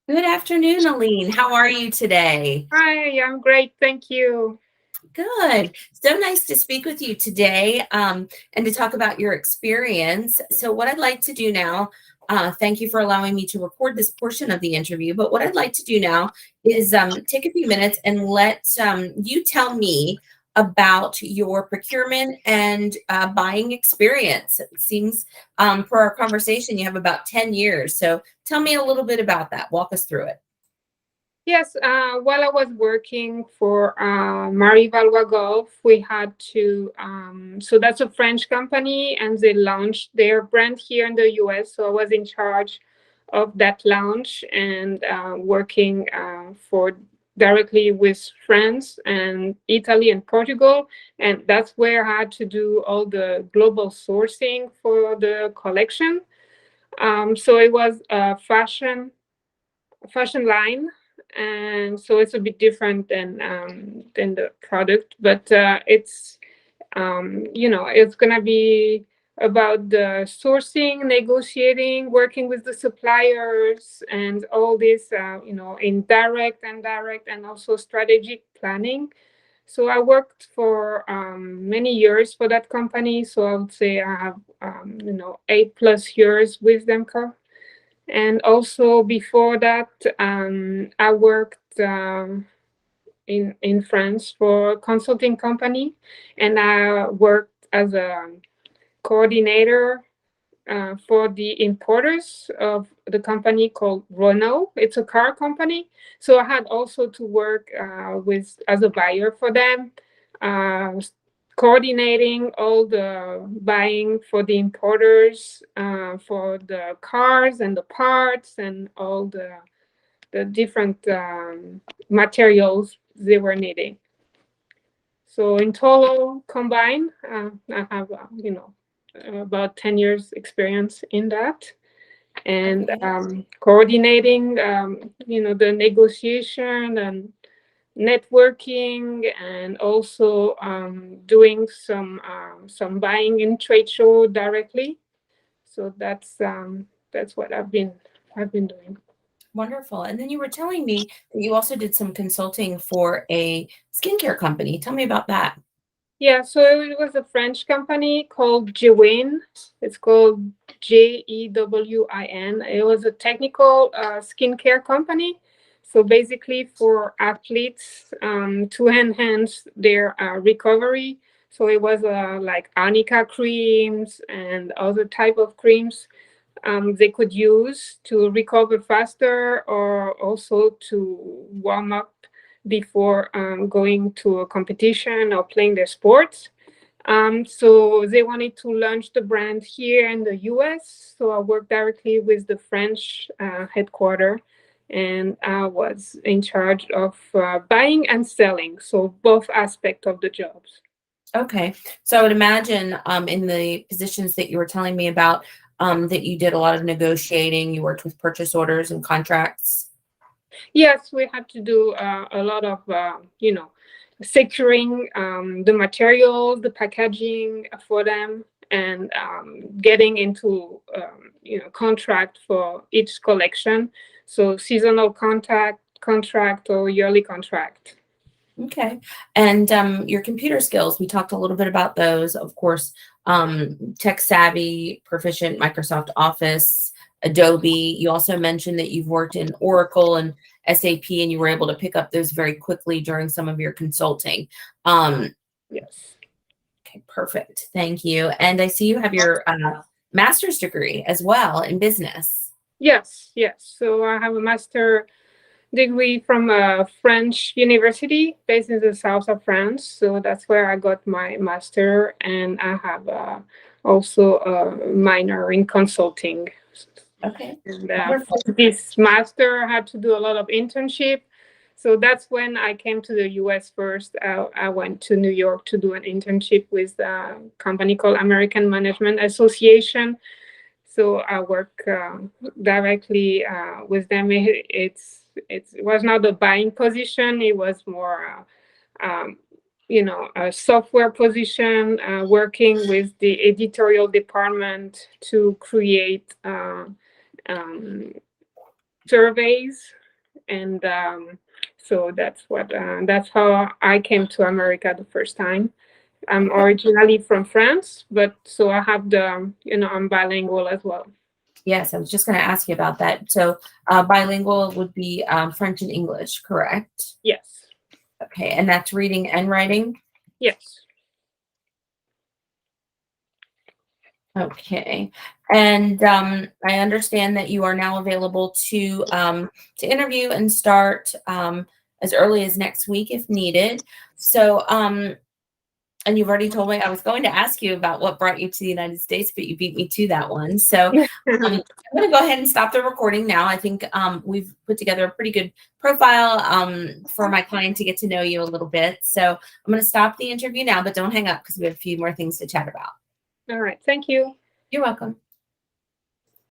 Good afternoon, Aline. How are you today? Hi, I'm great. Thank you. Good. So nice to speak with you today and to talk about your experience. So, what I'd like to do now, thank you for allowing me to record this portion of the interview. But what I'd like to do now is take a few minutes and let you tell me about your procurement and buying experience. It seems for our conversation, you have about 10 years. So, tell me a little bit about that. Walk us through it. Yes, while I was working for Valois Golf, we had to, so that's a French company, and they launched their brand here in the US. So I was in charge of that launch and working for directly with France and Italy and Portugal. And that's where I had to do all the global sourcing for the collection. So it was a fashion line, and so it's a bit different than the product, but it's it's gonna be about the sourcing, negotiating, working with the suppliers, and all this in direct and direct and also strategic planning. So I worked for many years for that company, so I would say I have 8+ years with them. And also before that, I worked in France for a consulting company, and I worked as a coordinator for the importers of the company called Renault. It's a car company, so I had also to work with as a buyer for them, uh, coordinating all the buying for the importers, for the cars and the parts and all the different materials they were needing. So in total, combined, I have about 10 years experience in that, and Okay. coordinating the negotiation and networking, and also doing some buying in trade show directly. So that's what I've been doing. Wonderful. And then you were telling me that you also did some consulting for a skincare company. Tell me about that. Yeah, so it was a French company called Jewin. It's called Jewin. It was a technical skincare company. So basically for athletes, to enhance their recovery. So it was like Arnica creams and other type of creams they could use to recover faster, or also to warm up before going to a competition or playing their sports. So they wanted to launch the brand here in the US. So I worked directly with the French headquarter, and I was in charge of buying and selling. So both aspects of the jobs. Okay. So I would imagine in the positions that you were telling me about that you did a lot of negotiating, you worked with purchase orders and contracts. Yes, we had to do a lot of, securing the materials, the packaging for them, and getting into, contract for each collection. So seasonal contract or yearly contract. Okay. And your computer skills, we talked a little bit about those, of course, tech savvy, proficient Microsoft Office, Adobe. You also mentioned that you've worked in Oracle and SAP and you were able to pick up those very quickly during some of your consulting. Um, Yes. okay, perfect. Thank you. And I see you have your master's degree as well in business. Yes, yes. So I have a master degree from a French university based in the south of France. So that's where I got my master, and I have also a minor in consulting. Okay, And wonderful. for this master, I had to do a lot of internship. So that's when I came to the US first. I went to New York to do an internship with a company called American Management Association. So I work directly with them. It was not a buying position. It was more, a software position, working with the editorial department to create um, surveys and so that's how I came to America the first time. I'm originally from France, but so I have I'm bilingual as well. Yes, I was just going to ask you about that. So bilingual would be French and English, correct? Yes. Okay, and that's reading and writing? Yes. Okay, and I understand that you are now available to interview and start as early as next week if needed. So, and you've already told me I was going to ask you about what brought you to the United States, but you beat me to that one. So I'm going to go ahead and stop the recording now. I think we've put together a pretty good profile for my client to get to know you a little bit. So I'm going to stop the interview now, but don't hang up because we have a few more things to chat about. All right. Thank you. You're welcome.